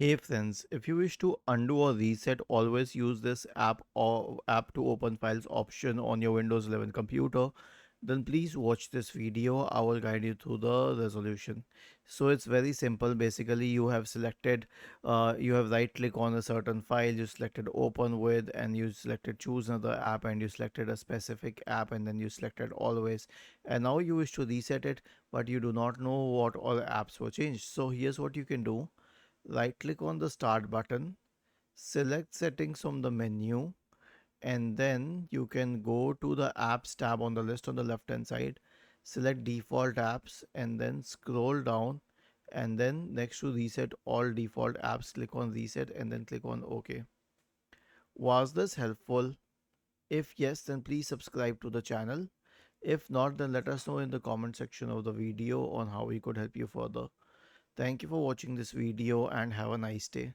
Hey friends, if you wish to undo or reset, always use this app to open files option on your Windows 11 computer. Then please watch this video. I will guide you through the resolution. So it's very simple. Basically, you have right click on a certain file, you selected open with, and you selected choose another app, and you selected a specific app, and then you selected always. And now you wish to reset it, but you do not know what all apps were changed. So here's what you can do. Right click on the start button, select settings from the menu, and then you can go to the apps tab on the list on the left hand side, select default apps, and then scroll down, and then next to reset all default apps, click on reset and then click on OK. Was this helpful? If yes, then please subscribe to the channel. If not, then let us know in the comment section of the video on how we could help you further. Thank you for watching this video and have a nice day.